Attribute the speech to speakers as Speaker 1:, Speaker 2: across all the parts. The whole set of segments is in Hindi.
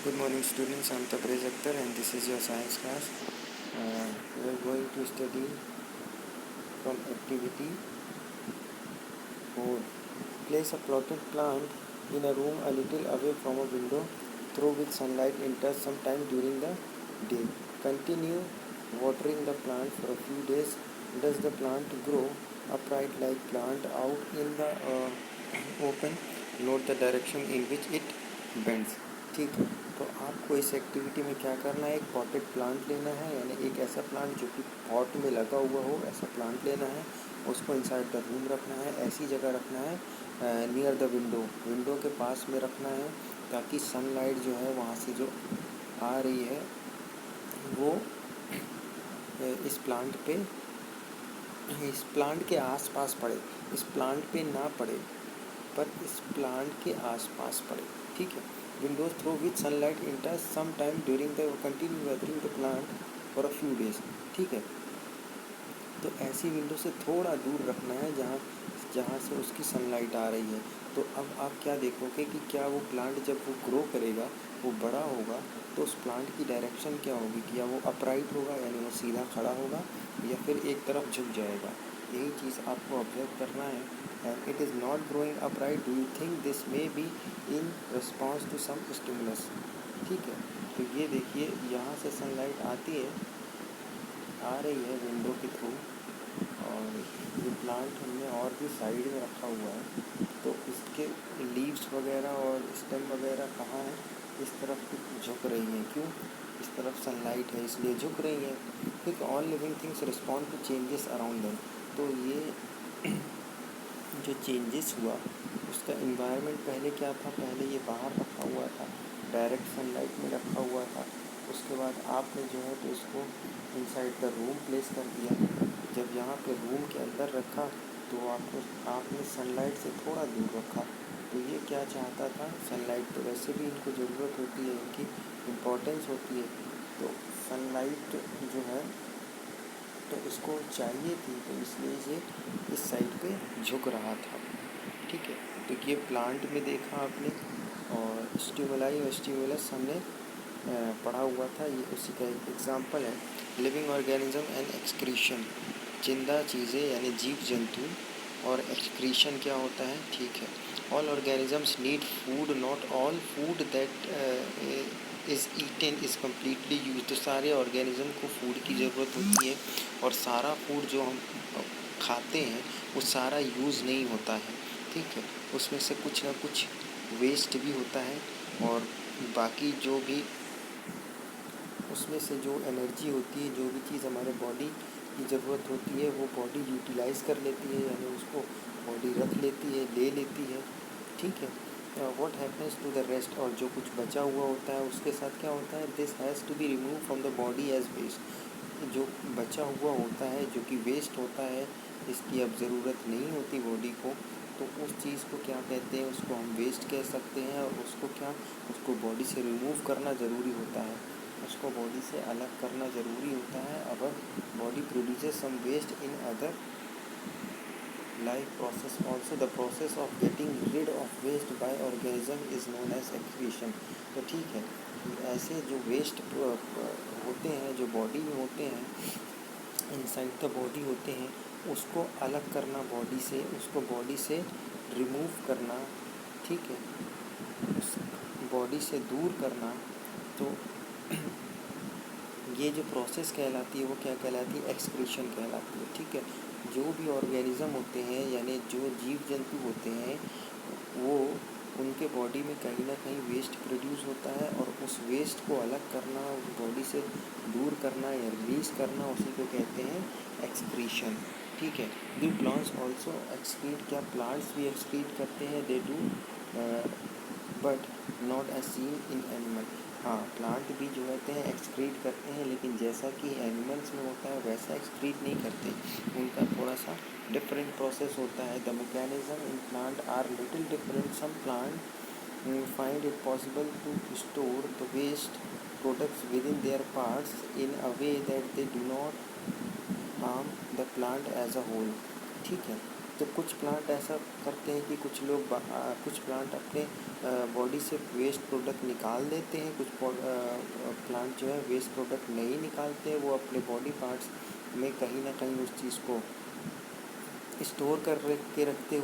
Speaker 1: Good morning students, I am Tabrez Akhtar and this is your science class. We are going to study from activity 4. Place a potted plant in a room a little away from a window through which sunlight enters sometime during the day. Continue watering the plant for a few days. Does the plant grow upright like plant out in the open? Note the direction in which it bends. ठीक है, तो आपको इस एक्टिविटी में क्या करना है, एक पॉटेड प्लांट लेना है, यानी एक ऐसा प्लांट जो कि पॉट में लगा हुआ हो, ऐसा प्लांट लेना है, उसको इनसाइड द रूम रखना है, ऐसी जगह रखना है नियर द विंडो के पास में रखना है, ताकि सनलाइट जो है वहाँ से जो आ रही है वो इस प्लांट के आसपास पड़े, इस प्लांट पे ना पड़े पर इस प्लांट के आसपास पड़े। ठीक है, windows through which sunlight enters some time during the continue watering the plant for a few days. ठीक है, तो ऐसी विंडो से थोड़ा दूर रखना है जहाँ से उसकी सनलाइट आ रही है। तो अब आप क्या देखोगे कि क्या वो प्लांट जब वो ग्रो करेगा, वो बड़ा होगा, तो उस प्लांट की डायरेक्शन क्या होगी, क्या वो अपराइट होगा यानी वो सीधा खड़ा होगा या फिर एक तरफ झुक जाएगा। यही चीज़ आपको ऑब्जर्व करना है। And it is not growing upright, do you think this may be in response to some stimulus. ठीक है, तो ये देखिए यहाँ से सनलाइट आ रही है विंडो के थ्रू, और ये प्लांट हमने और भी साइड में रखा हुआ है, तो इसके लीव्स वगैरह और स्टेम वगैरह कहाँ है, इस तरफ झुक रही हैं। क्यों? इस तरफ सनलाइट है इसलिए झुक रही हैं। ठीक, all living things respond to changes around them. तो ये जो चेंजेस हुआ उसका इन्वायरमेंट पहले क्या था, पहले ये बाहर रखा हुआ था, डायरेक्ट सनलाइट में रखा हुआ था। उसके बाद आपने जो है तो इसको इनसाइड द रूम प्लेस कर दिया। जब यहाँ पे रूम के अंदर रखा तो आपने सनलाइट से थोड़ा दूर रखा। तो ये क्या चाहता था, सनलाइट तो वैसे भी इनको ज़रूरत होती है, इनकी इम्पोर्टेंस होती है, तो सनलाइट जो है तो इसको चाहिए थी, तो इसलिए ये इस साइड पे झुक रहा था। ठीक है, तो ये प्लांट में देखा आपने, और स्टिमुलाई और स्टिमुलस हमने पढ़ा हुआ था, ये उसी का एक एग्जांपल है। लिविंग ऑर्गेनिज्म एंड एक्सक्रीशन, जिंदा चीज़ें यानी जीव जंतु, और एक्सक्रीशन क्या होता है। ठीक है, all organisms need food, not all food that is eaten is completely use. तो सारे ऑर्गेनिज्म को फूड की ज़रूरत होती है, और सारा फूड जो हम खाते हैं वो सारा यूज़ नहीं होता है। ठीक है, उसमें से कुछ ना कुछ वेस्ट भी होता है, और बाकी जो भी उसमें से जो एनर्जी होती है, जो भी चीज़ हमारे बॉडी की ज़रूरत होती है, वो बॉडी यूटिलाइज़ कर लेती है, यानी उसको बॉडी रख लेती है, ले लेती है। ठीक है, what happens to the rest, और जो कुछ बचा हुआ होता है उसके साथ क्या होता है, this has to be remove from the body as waste. जो बचा हुआ होता है, जो कि वेस्ट होता है, इसकी अब ज़रूरत नहीं होती बॉडी को, तो उस चीज़ को क्या कहते हैं, उसको हम वेस्ट कह सकते हैं, और उसको बॉडी से रिमूव करना ज़रूरी होता है, उसको बॉडी से अलग करना ज़रूरी होता है। अगर body produces some waste in other life process also, the process of getting rid of waste by organism is known as excretion. तो ठीक है, ऐसे जो वेस्ट होते हैं, जो बॉडी में होते हैं, इनसाइड द बॉडी होते हैं, उसको अलग करना बॉडी से, उसको बॉडी से रिमूव करना। ठीक है, उस बॉडी से दूर करना, तो ये जो प्रोसेस कहलाती है वो क्या कहलाती है, एक्सक्रीशन कहलाती है। ठीक है, जो भी ऑर्गेनिज्म होते हैं यानी जो जीव जंतु होते हैं, वो उनके बॉडी में कहीं ना कहीं वेस्ट प्रोड्यूस होता है, और उस वेस्ट को अलग करना, उस बॉडी से दूर करना या रिलीज़ करना, उसी को कहते हैं एक्सक्रीशन। ठीक है, डू प्लांट्स ऑल्सो एक्सक्रीट, क्या प्लांट्स भी एक्सक्रीट करते हैं, they do but not as seen in animal. हाँ, प्लांट भी जो होते हैं एक्सक्रीट करते हैं, लेकिन जैसा कि एनिमल्स में होता है वैसा एक्सक्रीट नहीं करते, उनका थोड़ा सा डिफरेंट प्रोसेस होता है। The mechanism in plant are little different. Some plant find it possible to store the waste products within their parts in a way that they do not harm the plant as a whole. ठीक है, तो कुछ प्लांट ऐसा करते हैं कि कुछ प्लांट अपने बॉडी से वेस्ट प्रोडक्ट निकाल देते हैं, कुछ प्लांट जो है वेस्ट प्रोडक्ट नहीं निकालते हैं, वो अपने बॉडी पार्ट्स में कहीं ना कहीं उस चीज़ को स्टोर कर के रखते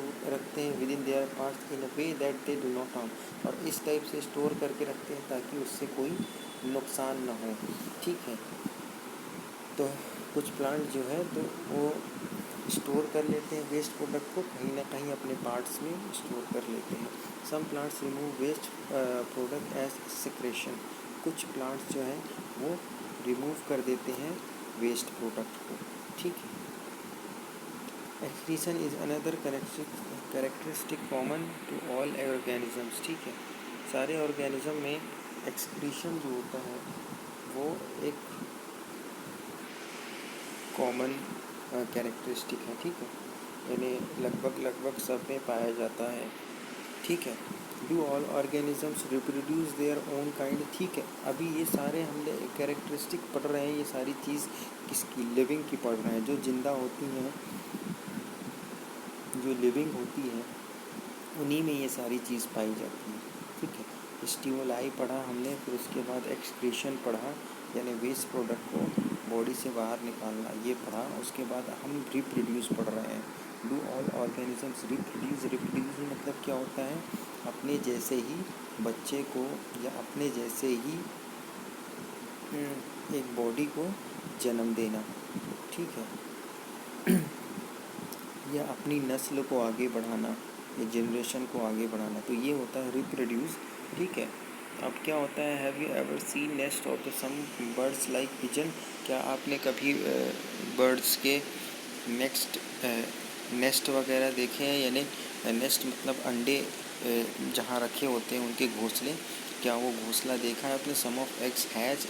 Speaker 1: हैं with in their parts in a way that they do not harm, और इस टाइप से स्टोर करके रखते हैं ताकि उससे कोई नुकसान ना हो। ठीक है, तो कुछ प्लांट जो है तो वो स्टोर कर लेते हैं वेस्ट प्रोडक्ट को कहीं ना कहीं अपने पार्ट्स में स्टोर कर लेते हैं। Some plants remove waste product as secretion, कुछ प्लांट्स जो हैं वो रिमूव कर देते हैं वेस्ट प्रोडक्ट को। ठीक है, excretion is another characteristic common to all organisms. ठीक है, सारे ऑर्गेनिज्म में एक्सक्रीशन जो होता है वो एक कॉमन कैरेक्टरिस्टिक है। ठीक है, यानी लगभग सब में पाया जाता है। ठीक है, do all organisms reproduce their own kind. ठीक है, अभी ये सारे हमने कैरेक्टरिस्टिक पढ़ रहे हैं, ये सारी चीज़ किसकी, लिविंग की पढ़ रहे हैं, जो जिंदा होती हैं, जो लिविंग होती है उन्हीं में ये सारी चीज़ पाई जाती है। ठीक है, स्टिमुलाई पढ़ा हमने, फिर उसके बाद एक्सक्रीशन पढ़ा यानी वेस्ट प्रोडक्ट को बॉडी से बाहर निकालना, ये पढ़ा। उसके बाद हम रिप्रोड्यूस पढ़ रहे हैं। डू ऑल ऑर्गेनिजम्स रिप्रोड्यूस मतलब क्या होता है, अपने जैसे ही बच्चे को या अपने जैसे ही एक बॉडी को जन्म देना। ठीक है, या अपनी नस्ल को आगे बढ़ाना या जनरेशन को आगे बढ़ाना, तो ये होता है रिप्रोड्यूस। ठीक है, अब क्या होता है, have you ever seen nest of the some birds like pigeon, क्या आपने कभी बर्ड्स के नेस्ट वगैरह देखे हैं, यानी नेस्ट मतलब अंडे जहाँ रखे होते हैं उनके घोंसले, क्या वो घोंसला देखा है आपने। Some of eggs has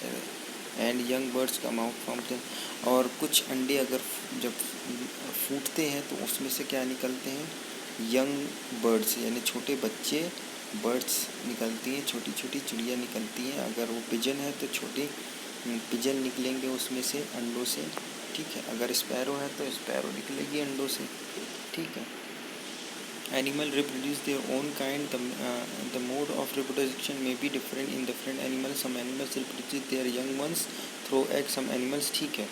Speaker 1: and young birds come out from them, और कुछ अंडे अगर जब फूटते हैं तो उसमें से क्या निकलते हैं, यंग बर्ड्स यानी छोटे बच्चे बर्ड्स निकलती हैं, छोटी छोटी चिड़िया निकलती हैं। अगर वो पिजन है तो छोटे पिजन निकलेंगे उसमें से अंडों से। ठीक है, अगर स्पैरो है तो स्पैरो निकलेगी अंडों से। ठीक है, animal reproduce their own kind, the mode of reproduction में be different in different animals, some animals reproduce their young ones through egg, some animals. ठीक है,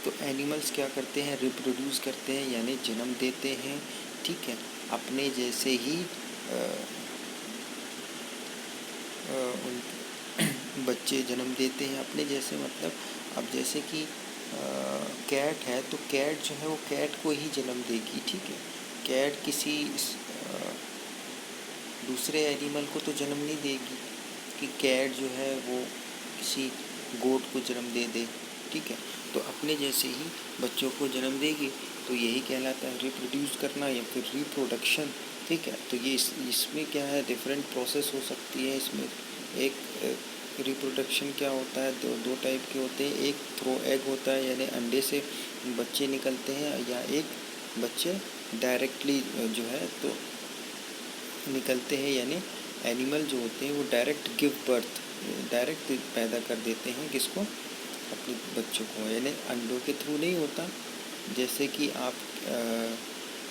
Speaker 1: तो एनिमल्स क्या करते हैं, रिप्रोड्यूस करते हैं यानी जन्म देते हैं। ठीक है, अपने जैसे ही उन बच्चे जन्म देते हैं अपने जैसे, मतलब अब जैसे कि कैट है तो कैट जो है वो कैट को ही जन्म देगी। ठीक है, कैट किसी दूसरे एनिमल को तो जन्म नहीं देगी कि कैट जो है वो किसी गोट को जन्म दे दे। ठीक है, तो अपने जैसे ही बच्चों को जन्म देगी, तो यही कहलाता है रिप्रोड्यूस करना या फिर रिप्रोडक्शन। ठीक है, तो ये इसमें क्या है, डिफरेंट प्रोसेस हो सकती है इसमें। एक रिप्रोडक्शन क्या होता है, दो टाइप के होते हैं, एक थ्रो एग होता है यानी अंडे से बच्चे निकलते हैं, या एक बच्चे डायरेक्टली जो है तो निकलते हैं, यानी एनिमल जो होते हैं वो डायरेक्ट गिव बर्थ, डायरेक्ट पैदा कर देते हैं किसको, अपने बच्चों को, यानी अंडों के थ्रू नहीं होता। जैसे कि आप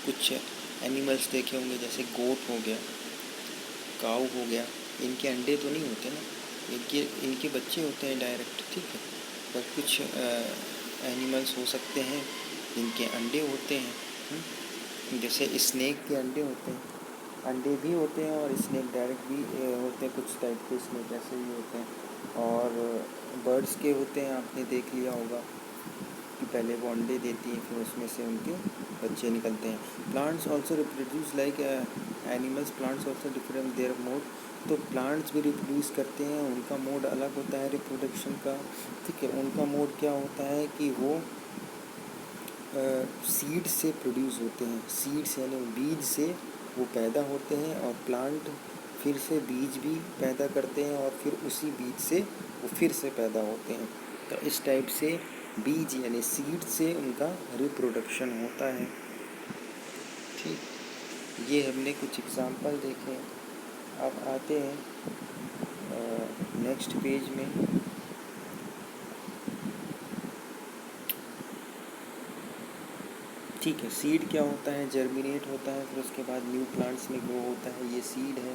Speaker 1: कुछ एनिमल्स देखे होंगे, जैसे गोट हो गया, काऊ हो गया, इनके अंडे तो नहीं होते ना, इनके बच्चे होते हैं डायरेक्ट। ठीक है, पर कुछ एनिमल्स हो सकते हैं जिनके अंडे होते हैं, जैसे स्नेक के अंडे होते हैं, अंडे भी होते हैं और स्नेक डायरेक्ट भी होते हैं, कुछ टाइप के स्नेक ऐसे भी होते हैं। और बर्ड्स के होते हैं, आपने देख लिया होगा कि पहले वो अंडे देती हैं फिर उसमें से उनके बच्चे निकलते हैं। Plants also reproduce like animals, plants also different their mode, तो प्लांट्स भी रिप्रोड्यूस करते हैं, उनका मोड अलग होता है रिप्रोडक्शन का। ठीक है, उनका मोड क्या होता है कि वो सीड से प्रोड्यूस होते हैं, सीड्स यानी बीज से वो पैदा होते हैं, और प्लांट फिर से बीज भी पैदा करते हैं और फिर उसी बीज से वो फिर से पैदा होते हैं। तो इस टाइप से बीज यानी सीड से उनका रिप्रोडक्शन होता है। ठीक, ये हमने कुछ एग्जांपल देखे। अब आते हैं नेक्स्ट पेज में। ठीक है। सीड क्या होता है? जर्मिनेट होता है, फिर उसके बाद न्यू प्लांट्स में ग्रो होता है। ये सीड है।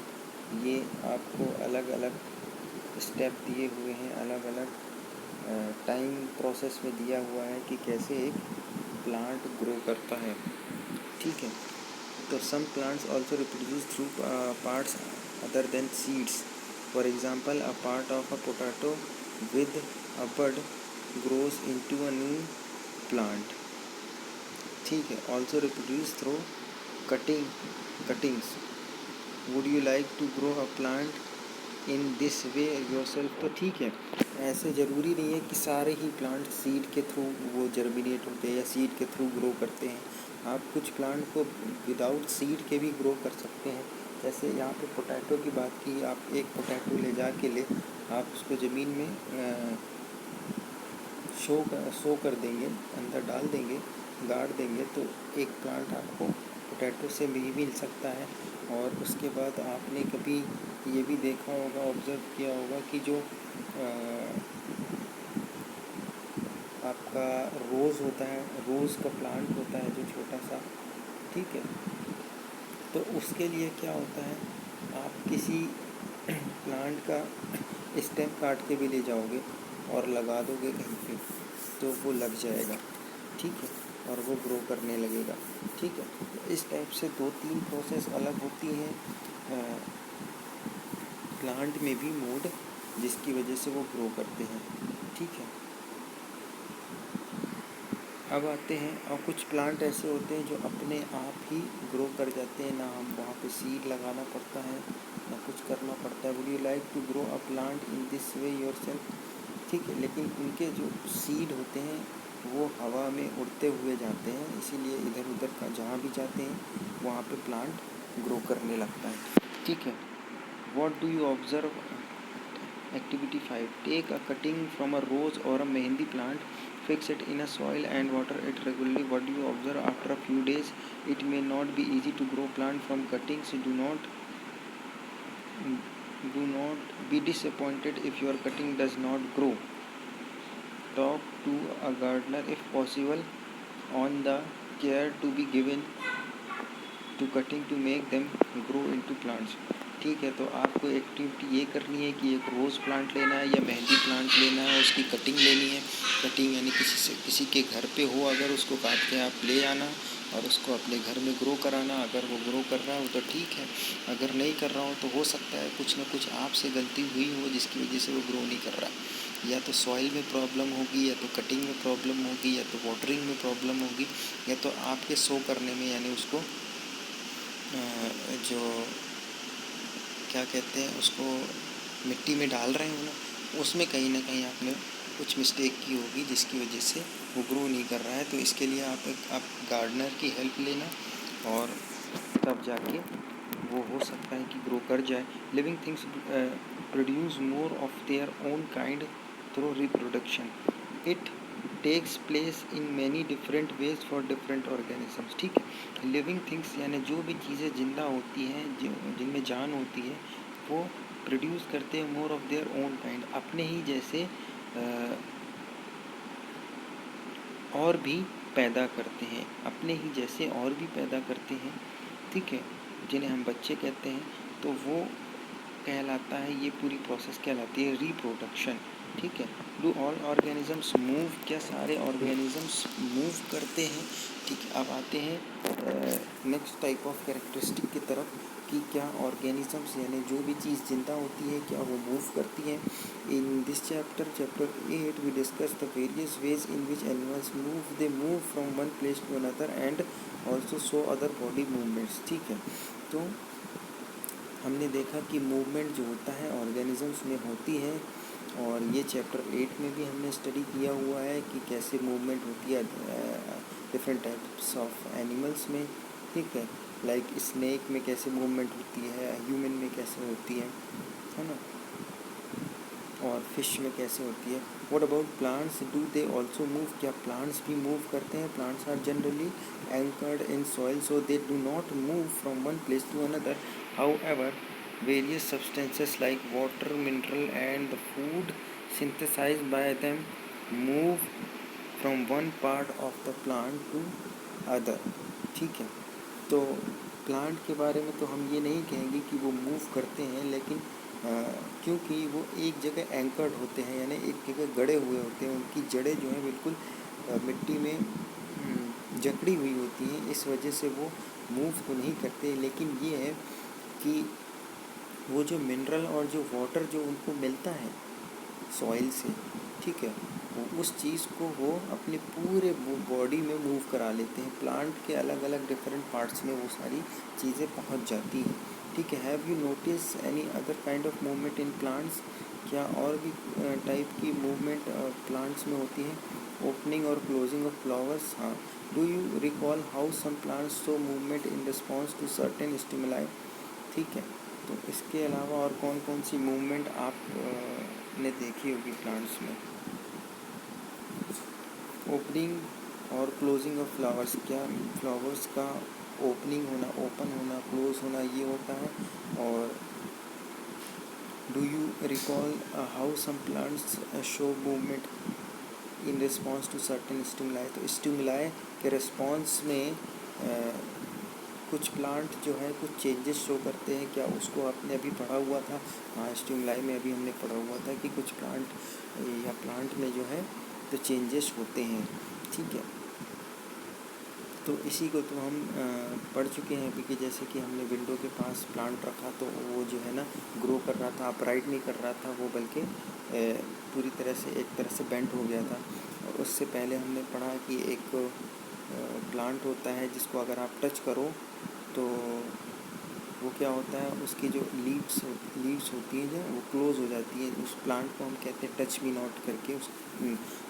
Speaker 1: ये आपको अलग अलग स्टेप दिए हुए हैं, अलग अलग टाइम प्रोसेस में दिया हुआ है कि कैसे एक प्लांट ग्रो करता है। ठीक है। तो some plants also reproduce through parts other than seeds. For example, a part of a potato with a bud grows into a new plant. ठीक है। Also reproduce through cuttings. Would you like to grow a plant in this way yourself? तो ठीक है, ऐसे ज़रूरी नहीं है कि सारे ही प्लांट सीड के थ्रू वो जर्मिनेट होते हैं या सीड के थ्रू ग्रो करते हैं। आप कुछ प्लांट को विदाउट सीड के भी ग्रो कर सकते हैं। जैसे यहाँ पे पोटैटो की बात की, आप एक पोटैटो ले जा के आप उसको ज़मीन में शो कर देंगे, अंदर डाल देंगे, गाड़ देंगे, तो एक प्लांट आपको पोटैटो से भी मिल सकता है। और उसके बाद आपने कभी ये भी देखा होगा, ऑब्ज़र्व किया होगा कि जो आपका रोज़ होता है, रोज़ का प्लांट होता है जो छोटा सा, ठीक है, तो उसके लिए क्या होता है, आप किसी प्लांट का स्टेम काट के भी ले जाओगे और लगा दोगे कहीं पे, तो वो लग जाएगा। ठीक है, और वो ग्रो करने लगेगा। ठीक है। इस टाइप से 2-3 प्रोसेस अलग होती हैं प्लांट में भी मोड, जिसकी वजह से वो ग्रो करते हैं। ठीक है। अब आते हैं, और कुछ प्लांट ऐसे होते हैं जो अपने आप ही ग्रो कर जाते हैं, ना हम वहाँ पे सीड लगाना पड़ता है, ना कुछ करना पड़ता है। Would you like to grow a plant in this way yourself? ठीक है, लेकिन उनके जो सीड होते हैं वो हवा में उड़ते हुए जाते हैं, इसीलिए इधर उधर का जहाँ भी जाते हैं वहाँ पे प्लांट ग्रो करने लगता है। ठीक है। What do you observe? Activity 5, take a cutting from a rose और a mehndi plant, fix it in a soil and water it regularly. What do you observe? After a few days it may not be easy to grow plant from cuttings. Do not be disappointed if your cutting does not grow. Talk to a gardener if possible on the care to be given to cutting to make them grow into plants. ठीक है, तो आपको एक्टिविटी ये करनी है कि एक रोज़ प्लांट लेना है या मेहंदी प्लांट लेना है, उसकी कटिंग लेनी है। कटिंग यानी किसी के घर पे हो, अगर उसको काट के आप ले आना और उसको अपने घर में ग्रो कराना। अगर वो ग्रो कर रहा हो तो ठीक है, अगर नहीं कर रहा हो तो हो सकता है कुछ ना कुछ आपसे गलती हुई हो जिसकी वजह से वो ग्रो नहीं कर रहा। या तो सॉइल में प्रॉब्लम होगी, या तो कटिंग में प्रॉब्लम होगी, या तो वाटरिंग में प्रॉब्लम होगी, या तो आपके सो करने में, यानी उसको जो क्या कहते हैं, उसको मिट्टी में डाल रहे हो ना, उसमें कहीं ना कहीं आपने कुछ मिस्टेक की होगी जिसकी वजह से वो ग्रो नहीं कर रहा है। तो इसके लिए आप गार्डनर की हेल्प लेना, और तब जाके वो हो सकता है कि ग्रो कर जाए। Living things produce more of their own kind through reproduction. It takes place in many different ways for different organisms. ठीक है। लिविंग थिंग्स यानी जो भी चीज़ें जिंदा होती हैं, जिनमें जान होती है, वो प्रोड्यूस करते हैं मोर ऑफ देयर ओन काइंड, अपने ही जैसे और भी पैदा करते हैं, अपने ही जैसे और भी पैदा करते हैं। ठीक है, जिन्हें हम बच्चे कहते हैं, तो वो कहलाता है, ये पूरी प्रोसेस कहलाती है रिप्रोडक्शन। ठीक है। Do all organisms move? क्या सारे ऑर्गेनिजम्स मूव करते हैं? ठीक है। अब आते हैं नेक्स्ट टाइप ऑफ कैरेक्टरिस्टिक की तरफ कि क्या ऑर्गेनिजम्स यानी जो भी चीज़ जिंदा होती है क्या वो मूव करती है। In this chapter 8 we discuss the various ways in which animals move. They move from one place to another and also show other body movements. ठीक है, तो हमने देखा कि मूवमेंट जो होता है ऑर्गेनिजम्स में होती है, और ये चैप्टर 8 में भी हमने स्टडी किया हुआ है कि कैसे मूवमेंट होती है डिफरेंट टाइप्स ऑफ एनिमल्स में। ठीक है, लाइक स्नेक में कैसे मूवमेंट होती है, ह्यूमन में कैसे होती है ना, और फिश में कैसे होती है। What about plants? Do they also move? क्या प्लांट्स भी मूव करते हैं? Plants are generally anchored in soil so they do not move from one place to another. However various substances like water, mineral and the food synthesized by them move from one part of the plant to other. ठीक है, तो प्लांट के बारे में तो हम ये नहीं कहेंगे कि वो मूव करते हैं, लेकिन क्योंकि वो एक जगह एंकर्ड होते हैं, यानी एक जगह गड़े हुए होते हैं, उनकी जड़ें जो हैं बिल्कुल मिट्टी में जकड़ी हुई होती हैं, इस वजह से वो मूव तो नहीं करते। लेकिन ये है कि वो जो मिनरल और जो वाटर जो उनको मिलता है सॉइल से, ठीक है, वो उस चीज़ को वो अपने पूरे बॉडी में मूव करा लेते हैं। प्लांट के अलग अलग डिफरेंट पार्ट्स में वो सारी चीज़ें पहुंच जाती हैं। ठीक है, have you notice any other kind of movement in plants? क्या और भी टाइप की मूवमेंट प्लांट्स में होती है? ओपनिंग और क्लोजिंग ऑफ फ्लावर्स, हाँ। Do you recall how some plants show movement in response to certain stimuli? ठीक है, तो इसके अलावा और कौन कौन सी मूवमेंट आप ने देखी होगी प्लांट्स में? ओपनिंग और क्लोजिंग ऑफ फ्लावर्स, क्या फ्लावर्स का ओपनिंग होना, ओपन होना, क्लोज होना ये होता है। और do you recall how some plants show movement in response to certain stimuli? तो स्टिमुलाई के रिस्पॉन्स में कुछ प्लांट जो है कुछ चेंजेस शो करते हैं। क्या उसको आपने अभी पढ़ा हुआ था? हाँ, स्टिमुलाई में अभी हमने पढ़ा हुआ था कि कुछ प्लांट में जो है तो चेंजेस होते हैं। ठीक है, तो इसी को तो हम पढ़ चुके हैं अभी कि जैसे कि हमने विंडो के पास प्लांट रखा तो वो जो है ना ग्रो कर रहा था, अपराइट नहीं कर रहा था वो, बल्कि पूरी तरह से एक तरह से बेंट हो गया था। और उससे पहले हमने पढ़ा कि एक प्लांट होता है जिसको अगर आप टच करो तो वो क्या होता है, उसकी जो लीव्स होती हैं जो वो क्लोज़ हो जाती है। उस प्लांट को हम कहते हैं टच मी नॉट करके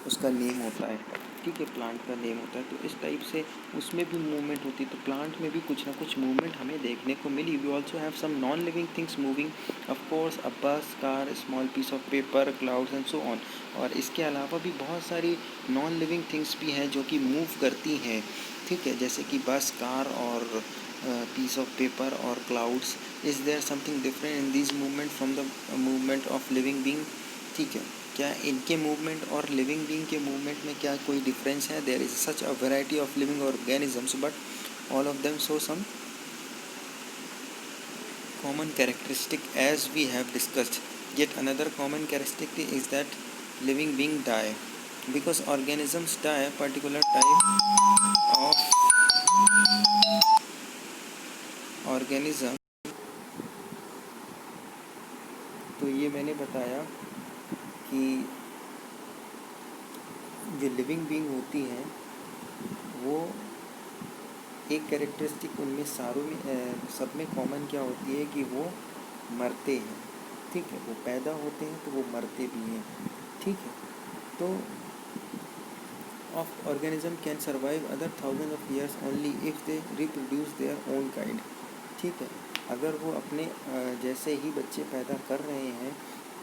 Speaker 1: उसका नेम होता है। ठीक है, प्लांट का नेम होता है। तो इस टाइप से उसमें भी मूवमेंट होती है। तो प्लांट में भी कुछ ना कुछ मूवमेंट हमें देखने को मिली। We also have some non living things moving, of course a bus, car, small piece of paper, clouds and so on. और इसके अलावा भी बहुत सारी नॉन लिविंग थिंग्स भी हैं जो कि मूव करती हैं। ठीक है, जैसे कि बस, कार और piece of paper or clouds. Is there something different in these movement from the movement of living being? ठीक है, क्या इनके मूवमेंट और लिविंग बीइंग के मूवमेंट में क्या कोई डिफरेंस है? There is such a variety of living organisms but all of them show some common characteristic as we have discussed. Yet another common characteristic is that living being die because organisms die a particular type of organism। तो ये मैंने बताया कि जो लिविंग बीइंग होती हैं वो एक कैरेक्टरिस्टिक उनमें सारों में सब में कॉमन क्या होती है कि वो मरते हैं। ठीक है, वो पैदा होते हैं तो वो मरते भी हैं। ठीक है, तो of organism can survive other thousand of years only if they reproduce their own kind. ठीक है, अगर वो अपने जैसे ही बच्चे पैदा कर रहे हैं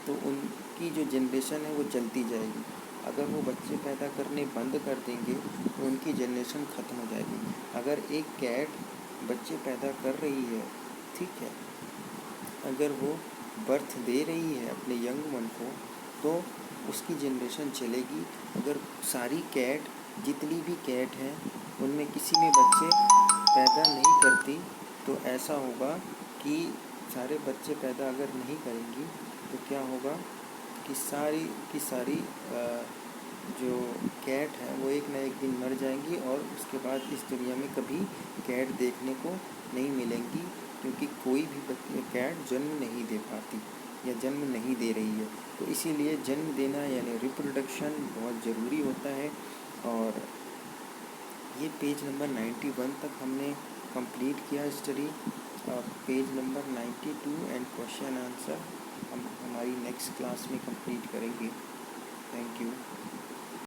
Speaker 1: तो उनकी जो जनरेशन है वो चलती जाएगी। अगर वो बच्चे पैदा करने बंद कर देंगे तो उनकी जनरेशन ख़त्म हो जाएगी। अगर एक कैट बच्चे पैदा कर रही है, ठीक है, अगर वो बर्थ दे रही है अपने यंग वन को तो उसकी जनरेशन चलेगी। अगर सारी कैट, जितनी भी कैट हैं उनमें किसी में बच्चे पैदा नहीं करती तो ऐसा होगा कि सारे बच्चे पैदा अगर नहीं करेंगी तो क्या होगा कि सारी जो कैट है वो एक ना एक दिन मर जाएंगी और उसके बाद इस दुनिया में कभी कैट देखने को नहीं मिलेंगी, क्योंकि कोई भी कैट जन्म नहीं दे पाती या जन्म नहीं दे रही है। तो इसीलिए जन्म देना यानी रिप्रोडक्शन बहुत ज़रूरी होता है। और ये पेज नंबर 91 तक हमने कंप्लीट किया study. Page number 92 and question answer हम हमारी नेक्स्ट क्लास में कंप्लीट करेंगे। Thank you.